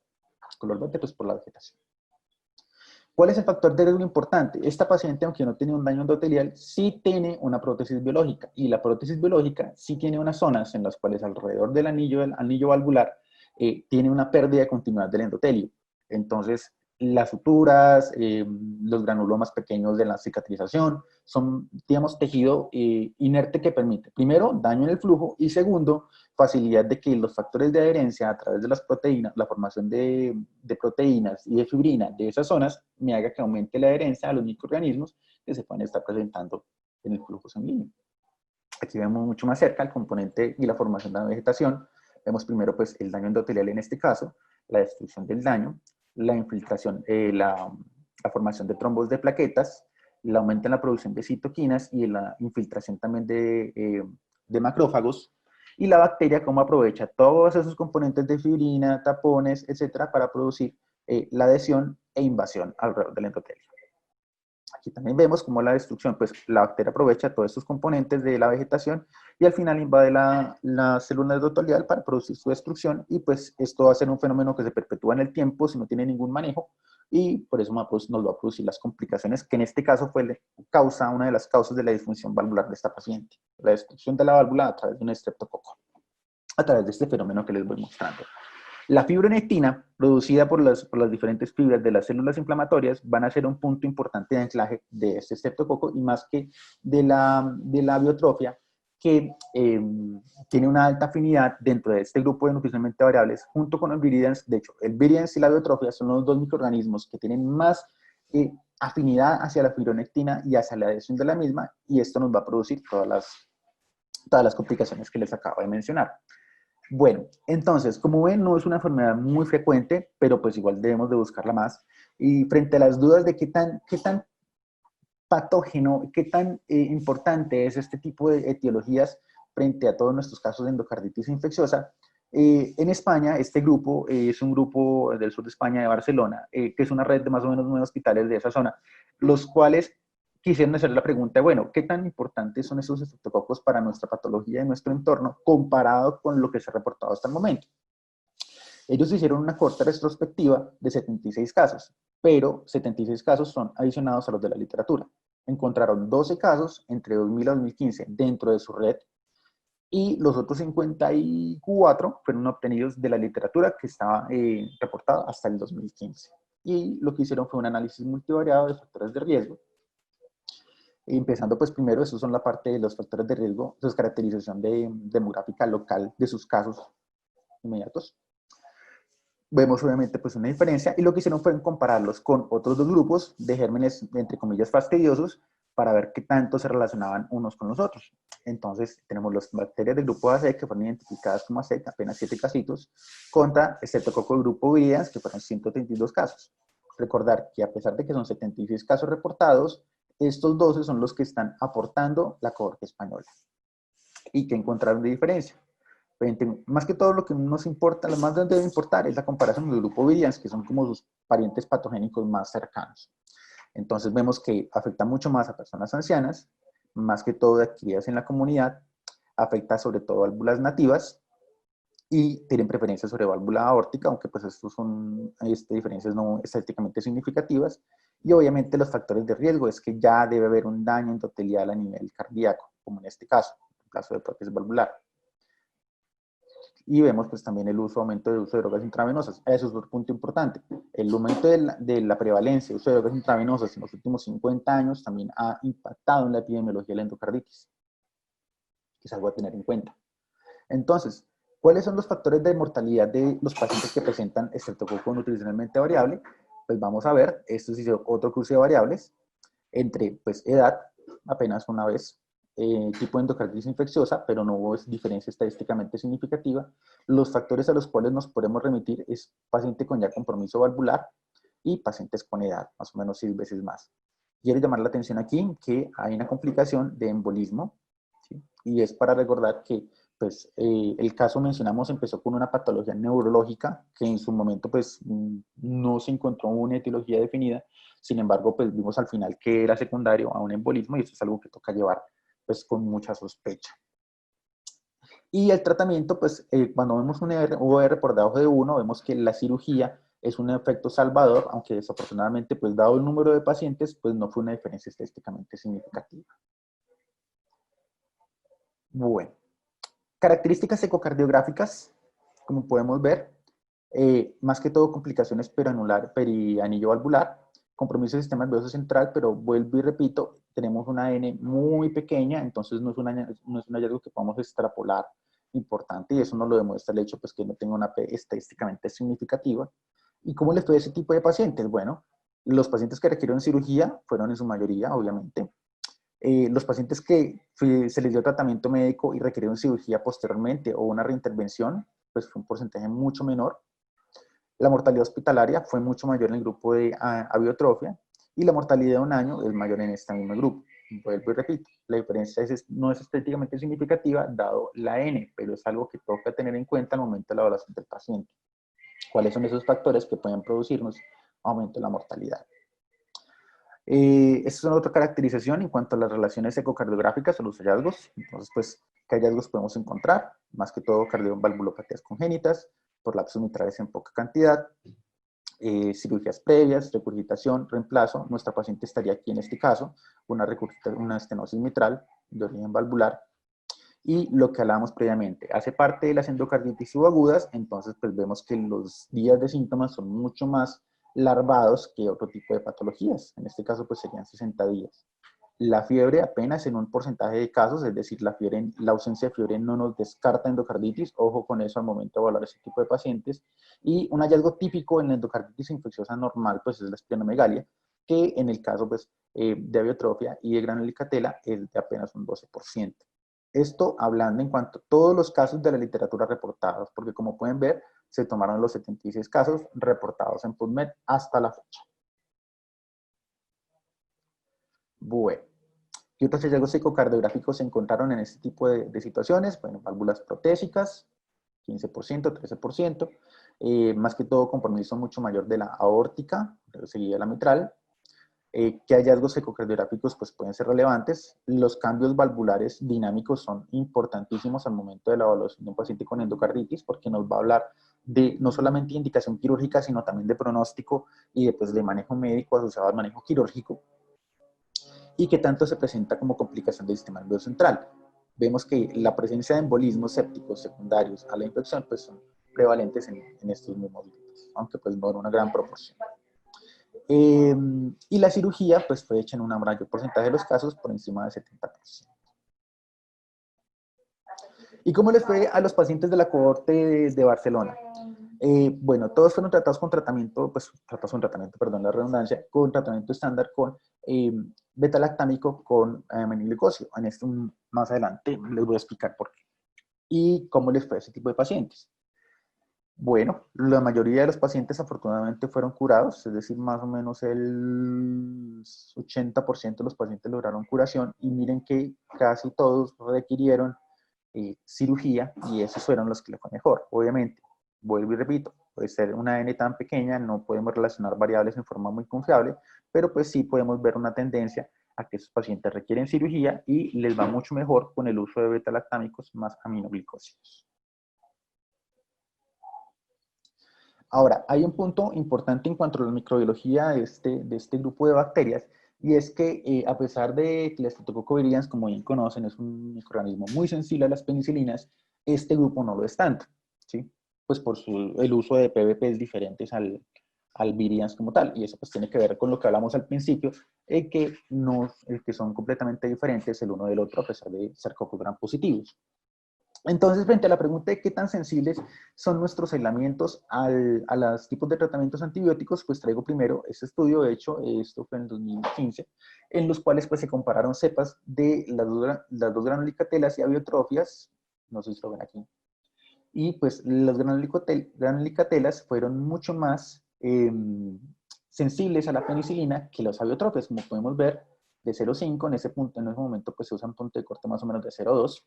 Color verde pues por la vegetación. ¿Cuál es el factor de riesgo importante? Esta paciente, aunque no tiene un daño endotelial, sí tiene una prótesis biológica, y la prótesis biológica sí tiene unas zonas en las cuales alrededor del anillo valvular tiene una pérdida de continuidad del endotelio. Entonces, las suturas, los granulomas pequeños de la cicatrización, son, digamos, tejido inerte que permite, primero, daño en el flujo, y segundo, facilidad de que los factores de adherencia a través de las proteínas, la formación de proteínas y de fibrina de esas zonas, me haga que aumente la adherencia a los microorganismos que se pueden estar presentando en el flujo sanguíneo. Aquí vemos mucho más cerca el componente y la formación de la vegetación. Vemos primero pues el daño endotelial en este caso, la destrucción del daño, la infiltración, la formación de trombos de plaquetas, el aumento en la producción de citoquinas y la infiltración también de macrófagos, y la bacteria cómo aprovecha todos esos componentes de fibrina, tapones, etcétera, para producir la adhesión e invasión alrededor del endotelio. Aquí también vemos cómo la destrucción, pues la bacteria aprovecha todos estos componentes de la vegetación y al final invade la célula endotelial para producir su destrucción, y pues esto va a ser un fenómeno que se perpetúa en el tiempo si no tiene ningún manejo, y por eso nos va a producir las complicaciones que en este caso fue una de las causas de la disfunción valvular de esta paciente, la destrucción de la válvula a través de un estreptococo, a través de este fenómeno que les voy mostrando. La fibronectina, producida por las diferentes fibras de las células inflamatorias, van a ser un punto importante de anclaje de este estreptococo, y más que de la biotrofia, que tiene una alta afinidad dentro de este grupo de nutricionalmente variables, junto con el viridians. De hecho, el viridians y la biotrofia son los dos microorganismos que tienen más afinidad hacia la fibronectina y hacia la adhesión de la misma, y esto nos va a producir todas las complicaciones que les acabo de mencionar. Bueno, entonces, como ven, no es una enfermedad muy frecuente, pero pues igual debemos de buscarla más. Y frente a las dudas de qué tan patógeno, qué tan importante es este tipo de etiologías frente a todos nuestros casos de endocarditis infecciosa, en España, este grupo es un grupo del sur de España, de Barcelona, que es una red de más o menos 9 hospitales de esa zona, los cuales quisieron hacer la pregunta, bueno, ¿qué tan importantes son esos estreptococos para nuestra patología y nuestro entorno comparado con lo que se ha reportado hasta el momento? Ellos hicieron una corta retrospectiva de 76 casos, pero 76 casos son adicionados a los de la literatura. Encontraron 12 casos entre 2000 a 2015 dentro de su red, y los otros 54 fueron obtenidos de la literatura que estaba reportada hasta el 2015. Y lo que hicieron fue un análisis multivariado de factores de riesgo. Empezando pues primero, esos son la parte de los factores de riesgo, su caracterización demográfica local de sus casos inmediatos. Vemos obviamente pues una diferencia, y lo que hicieron fue compararlos con otros dos grupos de gérmenes, entre comillas, fastidiosos, para ver qué tanto se relacionaban unos con los otros. Entonces tenemos las bacterias del grupo AC, que fueron identificadas como AC, apenas 7 casitos, contra Streptococcus del grupo Viridans, que fueron 132 casos. Recordar que a pesar de que son 76 casos reportados, estos 12 son los que están aportando la cohorte española. ¿Y qué encontraron de diferencia? Más que todo, lo que nos importa, lo más que debe importar es la comparación con el grupo Viridans, que son como sus parientes patogénicos más cercanos. Entonces vemos que afecta mucho más a personas ancianas, más que todo de actividades en la comunidad, afecta sobre todo válvulas nativas, y tienen preferencia sobre válvula aórtica, aunque pues estos son diferencias no estadísticamente significativas. Y obviamente los factores de riesgo es que ya debe haber un daño endotelial a nivel cardíaco, como en este caso, en el caso de prótesis valvular. Y vemos pues también el aumento de uso de drogas intravenosas. Eso es otro punto importante. El aumento de la prevalencia de uso de drogas intravenosas en los últimos 50 años también ha impactado en la epidemiología de la endocarditis, que es algo a tener en cuenta. Entonces, ¿cuáles son los factores de mortalidad de los pacientes que presentan estreptococo nutricionalmente variable? Pues vamos a ver, esto es otro cruce de variables, entre pues edad, apenas una vez, tipo de endocarditis infecciosa, pero no hubo diferencia estadísticamente significativa. Los factores a los cuales nos podemos remitir es paciente con ya compromiso valvular y pacientes con edad, más o menos 6 veces más. Quiero llamar la atención aquí que hay una complicación de embolismo, ¿sí? Y es para recordar que pues, el caso mencionamos empezó con una patología neurológica que en su momento pues no se encontró una etiología definida. Sin embargo, pues vimos al final que era secundario a un embolismo, y esto es algo que toca llevar pues con mucha sospecha. Y el tratamiento, pues cuando vemos un OR por debajo de 1, vemos que la cirugía es un efecto salvador, aunque desafortunadamente, pues dado el número de pacientes, pues no fue una diferencia estadísticamente significativa. Bueno, características ecocardiográficas, como podemos ver, más que todo complicaciones perianillo valvular, compromiso del sistema nervioso central, pero vuelvo y repito, tenemos una N muy pequeña, entonces no es un hallazgo que podamos extrapolar importante, y eso nos lo demuestra el hecho pues, que no tenga una P estadísticamente significativa. ¿Y cómo le fue a ese tipo de pacientes? Bueno, los pacientes que requirieron cirugía fueron en su mayoría, obviamente. Los pacientes que se les dio tratamiento médico y requirieron cirugía posteriormente o una reintervención, pues fue un porcentaje mucho menor. La mortalidad hospitalaria fue mucho mayor en el grupo de aviotrofia, y la mortalidad de un año es mayor en este mismo grupo. Vuelvo y repito, la diferencia no es estéticamente significativa dado la N, pero es algo que toca tener en cuenta al momento de la evaluación del paciente. ¿Cuáles son esos factores que pueden producirnos aumento de la mortalidad? Esta es una otra caracterización en cuanto a las relaciones ecocardiográficas o los hallazgos. Entonces, pues, ¿qué hallazgos podemos encontrar? Más que todo, cardiovalvulopatías congénitas, prolapsos mitrales en poca cantidad, cirugías previas, regurgitación, reemplazo. Nuestra paciente estaría aquí en este caso, una estenosis mitral de origen valvular. Y lo que hablábamos previamente, hace parte de las endocarditis subagudas, entonces pues vemos que los días de síntomas son mucho más larvados que otro tipo de patologías. En este caso pues serían 60 días. La fiebre apenas en un porcentaje de casos, es decir, la ausencia de fiebre no nos descarta endocarditis, ojo con eso al momento de evaluar ese tipo de pacientes. Y un hallazgo típico en la endocarditis infecciosa normal pues es la esplenomegalia, que en el caso pues, de aviotrofia y de granulocatela es de apenas un 12%. Esto hablando en cuanto a todos los casos de la literatura reportados, porque como pueden ver, se tomaron los 76 casos reportados en PubMed hasta la fecha. Bueno, ¿qué otros hallazgos ecocardiográficos se encontraron en este tipo de situaciones? Bueno, válvulas protésicas, 15%, 13%, más que todo compromiso mucho mayor de la aórtica, seguida de la mitral. ¿Qué hallazgos ecocardiográficos pues, pueden ser relevantes? Los cambios valvulares dinámicos son importantísimos al momento de la evaluación de un paciente con endocarditis, porque nos va a hablar de no solamente indicación quirúrgica, sino también de pronóstico y de, pues, de manejo médico asociado al manejo quirúrgico, y que tanto se presenta como complicación del sistema nervioso central. Vemos que la presencia de embolismos sépticos secundarios a la infección pues son prevalentes en estos mismos grupos, aunque pues no en una gran proporción. Y la cirugía pues fue hecha en un mayor porcentaje de los casos, por encima del 70%. ¿Y cómo les fue a los pacientes de la cohorte de Barcelona? Bueno, todos fueron tratados con tratamiento, pues tratados con tratamiento, perdón la redundancia, con tratamiento estándar con beta-lactámico con aminoglicosio. En esto más adelante les voy a explicar por qué. ¿Y cómo les fue a ese tipo de pacientes? Bueno, la mayoría de los pacientes afortunadamente fueron curados, es decir, más o menos el 80% de los pacientes lograron curación, y miren que casi todos requirieron cirugía, y esos fueron los que le fue mejor. Obviamente, vuelvo y repito, puede ser una N tan pequeña, no podemos relacionar variables en forma muy confiable, pero pues sí podemos ver una tendencia a que esos pacientes requieren cirugía y les va mucho mejor con el uso de beta-lactámicos más aminoglicósidos. Ahora, hay un punto importante en cuanto a la microbiología de este grupo de bacterias, y es que a pesar de que el Streptococcus viridans, como bien conocen, es un microorganismo muy sensible a las penicilinas, este grupo no lo es tanto, ¿sí? Pues por el uso de PBPs diferentes al viridans como tal, y eso pues tiene que ver con lo que hablamos al principio, que son completamente diferentes el uno del otro a pesar de ser cocos gram positivos. Entonces, frente a la pregunta de qué tan sensibles son nuestros aislamientos a los tipos de tratamientos antibióticos, pues traigo primero este estudio. De hecho, esto fue en 2015, en los cuales pues se compararon cepas de las dos granulicatelas y abiotrofias, no sé si lo ven aquí, y pues las granulicatelas fueron mucho más sensibles a la penicilina que los abiotrofias, como podemos ver, de 0,5 en ese momento pues se usa un punto de corte más o menos de 0,2,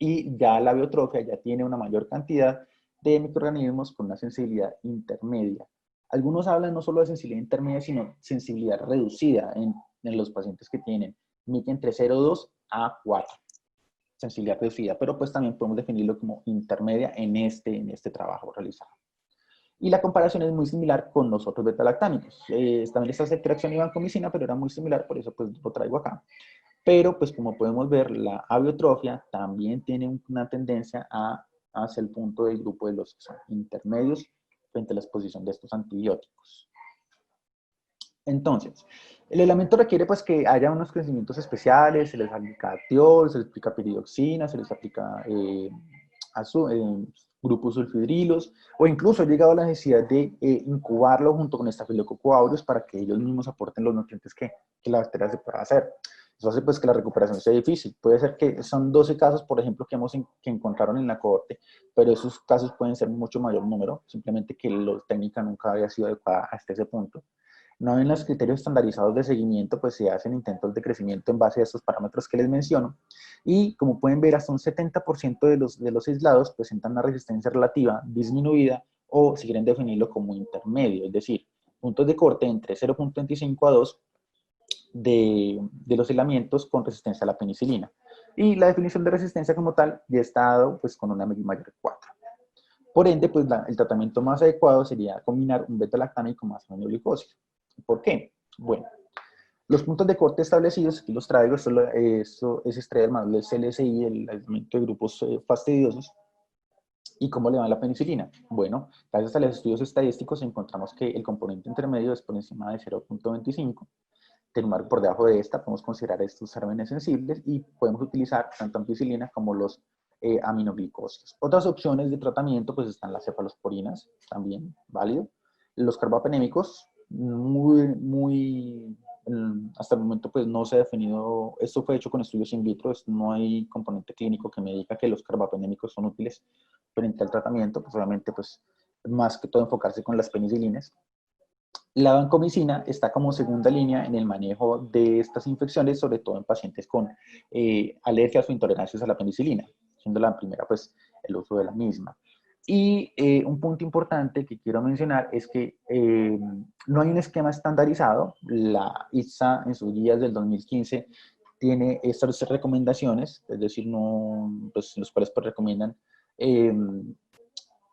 y ya la biotrofia ya tiene una mayor cantidad de microorganismos con una sensibilidad intermedia. Algunos hablan no solo de sensibilidad intermedia, sino sensibilidad reducida en los pacientes que tienen MIC entre 0,2 a 4. Sensibilidad reducida, pero pues también podemos definirlo como intermedia en este trabajo realizado. Y la comparación es muy similar con los otros beta-lactámicos. También está ceftriaxona y vancomicina, pero era muy similar, por eso pues lo traigo acá. Pero, pues como podemos ver, la abiotrofia también tiene una tendencia hacia el punto del grupo de los que son intermedios frente a la exposición de estos antibióticos. Entonces, el aislamiento requiere pues que haya unos crecimientos especiales, se les aplica atiol, se les aplica piridoxina, se les aplica grupos sulfidrilos, o incluso ha llegado a la necesidad de incubarlo junto con Staphylococcus aureus para que ellos mismos aporten los nutrientes que la bacteria se pueda hacer. Eso hace pues que la recuperación sea difícil. Puede ser que son 12 casos, por ejemplo, que encontraron en la cohorte, pero esos casos pueden ser mucho mayor número, simplemente que la técnica nunca había sido adecuada hasta ese punto. No en los criterios estandarizados de seguimiento, pues se hacen intentos de crecimiento en base a estos parámetros que les menciono, y como pueden ver, hasta un 70% de los aislados presentan una resistencia relativa disminuida, o si quieren definirlo como intermedio, es decir, puntos de corte entre 0.25 a 2 de los aislamientos con resistencia a la penicilina. Y la definición de resistencia como tal ya está dado pues, con una mayor de 4. Por ende, pues el tratamiento más adecuado sería combinar un beta-lactámico más aminoglicosio. ¿Por qué? Bueno, los puntos de corte establecidos, aquí los traigo, esto es extraer el manual del CLSI, el aislamiento de grupos fastidiosos. ¿Y cómo le va la penicilina? Bueno, gracias a los estudios estadísticos encontramos que el componente intermedio es por encima de 0.25. Tener por debajo de esta, podemos considerar estos gérmenes sensibles y podemos utilizar tanto ampicilina como los aminoglicósidos. Otras opciones de tratamiento pues están las cefalosporinas, también válido. Los carbapenémicos, hasta el momento pues no se ha definido, esto fue hecho con estudios in vitro, no hay componente clínico que me diga que los carbapenémicos son útiles frente al tratamiento, pues obviamente pues más que todo enfocarse con las penicilinas. La vancomicina está como segunda línea en el manejo de estas infecciones, sobre todo en pacientes con alergias o intolerancias a la penicilina, siendo la primera pues el uso de la misma. Y un punto importante que quiero mencionar es que no hay un esquema estandarizado. La ISA en sus guías del 2015 tiene estas recomendaciones, es decir, no, pues, los cuales pues, recomiendan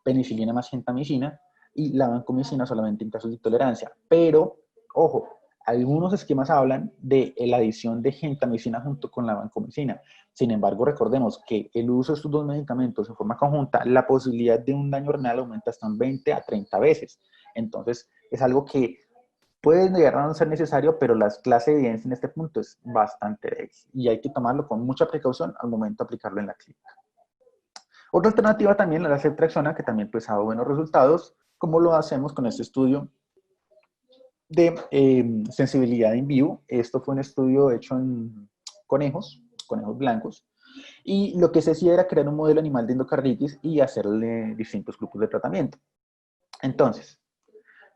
penicilina más gentamicina, y la vancomicina solamente en casos de intolerancia. Pero, ojo, algunos esquemas hablan de la adición de gentamicina junto con la vancomicina. Sin embargo, recordemos que el uso de estos dos medicamentos en forma conjunta, la posibilidad de un daño renal aumenta hasta en 20 a 30 veces. Entonces, es algo que puede llegar a no ser necesario, pero la clase de evidencia en este punto es bastante débil y hay que tomarlo con mucha precaución al momento de aplicarlo en la clínica. Otra alternativa también es la ceftriaxona, que también pues ha dado buenos resultados, como lo hacemos con este estudio de sensibilidad in vivo. Esto fue un estudio hecho en conejos blancos, y lo que se hacía era crear un modelo animal de endocarditis y hacerle distintos grupos de tratamiento. Entonces,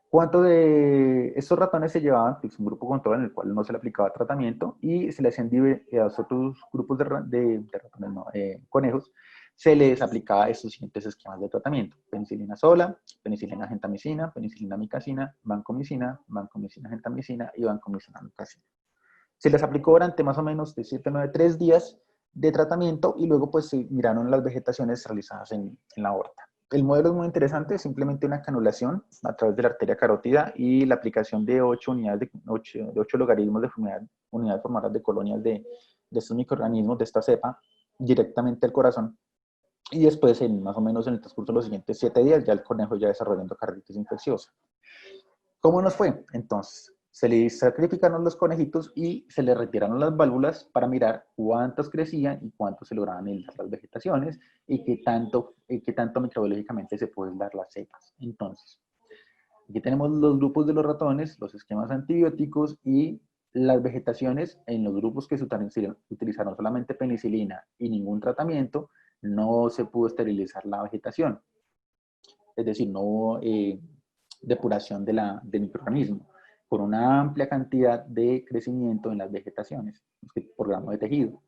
¿cuánto de estos ratones se llevaban? Pues un grupo control en el cual no se le aplicaba tratamiento y se le hacían a los otros grupos de ratones, no, conejos, se les aplicaba estos siguientes esquemas de tratamiento: penicilina sola, penicilina gentamicina, penicilina amicacina, vancomicina, vancomicina gentamicina y vancomicina amicacina. Se les aplicó durante más o menos de 7 a 9, 3 días de tratamiento y luego pues se miraron las vegetaciones realizadas en la aorta. El modelo es muy interesante, es simplemente una canulación a través de la arteria carótida y la aplicación de 8 logaritmos de unidades formadoras de colonias de estos microorganismos, de esta cepa, directamente al corazón. Y después, más o menos en el transcurso de los siguientes 7 días, ya el conejo ya desarrollando endocarditis infecciosa. ¿Cómo nos fue? Entonces, se le sacrificaron los conejitos y se le retiraron las válvulas para mirar cuántos crecían y cuántos se lograban aislar las vegetaciones y qué tanto microbiológicamente se pueden dar las cepas. Entonces, aquí tenemos los grupos de los ratones, los esquemas antibióticos y las vegetaciones. En los grupos que se utilizaron solamente penicilina y ningún tratamiento, no se pudo esterilizar la vegetación. Es decir, no hubo depuración de microorganismos, por una amplia cantidad de crecimiento en las vegetaciones por gramo de tejido.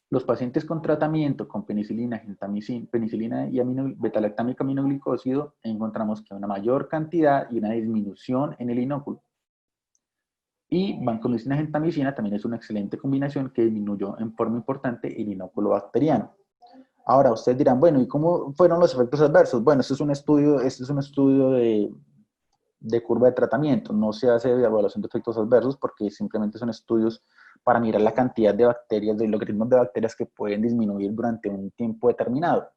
Los pacientes con tratamiento con penicilina, gentamicina, penicilina y beta-lactámico aminoglicósido, encontramos que una mayor cantidad y una disminución en el inóculo. Y vancomicina gentamicina también es una excelente combinación que disminuyó en forma importante el inóculo bacteriano. Ahora, ustedes dirán, bueno, ¿y cómo fueron los efectos adversos? Bueno, este es un estudio de curva de tratamiento. No se hace evaluación de efectos adversos porque simplemente son estudios para mirar la cantidad de bacterias, de logaritmos de bacterias que pueden disminuir durante un tiempo determinado.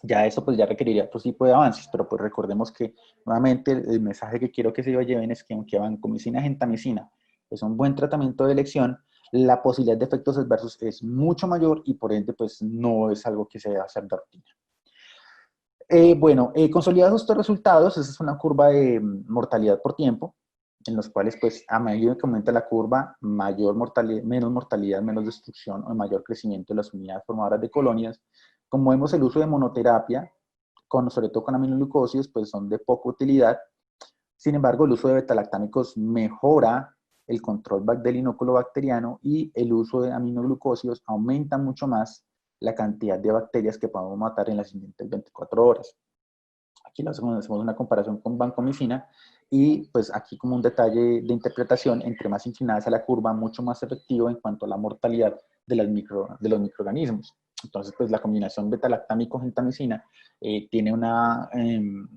Ya eso pues ya requeriría otro tipo de avances, pero pues recordemos que nuevamente el mensaje que quiero que se lleven es que aunque vancomicina, gentamicina es un buen tratamiento de elección, la posibilidad de efectos adversos es mucho mayor y por ende pues no es algo que se deba hacer de rutina. Consolidados estos resultados, esa es una curva de mortalidad por tiempo, en los cuales pues a medida que aumenta la curva, menos mortalidad, menos destrucción o mayor crecimiento de las unidades formadoras de colonias. Como vemos, el uso de monoterapia, sobre todo con aminoglucósidos, pues son de poca utilidad. Sin embargo, el uso de betalactámicos mejora el control del inóculo bacteriano y el uso de aminoglucósidos aumenta mucho más la cantidad de bacterias que podemos matar en las siguientes 24 horas. Aquí hacemos una comparación con vancomicina y pues aquí como un detalle de interpretación, entre más inclinada sea la curva, mucho más efectivo en cuanto a la mortalidad de los microorganismos. Entonces, pues la combinación beta-lactámico-gentamicina tiene una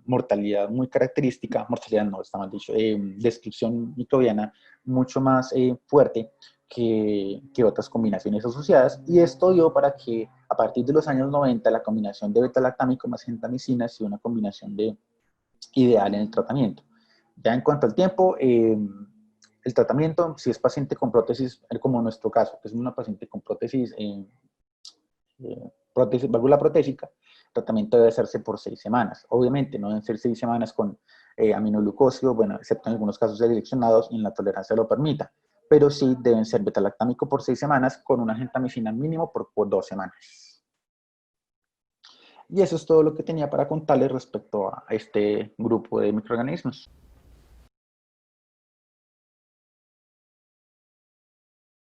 mortalidad muy característica, mortalidad no, está mal dicho, destrucción microbiana mucho más fuerte que otras combinaciones asociadas, y esto dio para que a partir de los años 90 la combinación de beta-lactámico más gentamicina sea una combinación ideal en el tratamiento. Ya en cuanto al tiempo, el tratamiento, si es paciente con prótesis, como en nuestro caso, que es una paciente con prótesis, válvula protésica, el tratamiento debe hacerse por 6 semanas. Obviamente, no deben ser 6 semanas con aminoglucósido, bueno, excepto en algunos casos seleccionados y en la tolerancia lo permita, pero sí deben ser beta-lactámico por 6 semanas con una gentamicina mínimo por 2 semanas. Y eso es todo lo que tenía para contarles respecto a este grupo de microorganismos.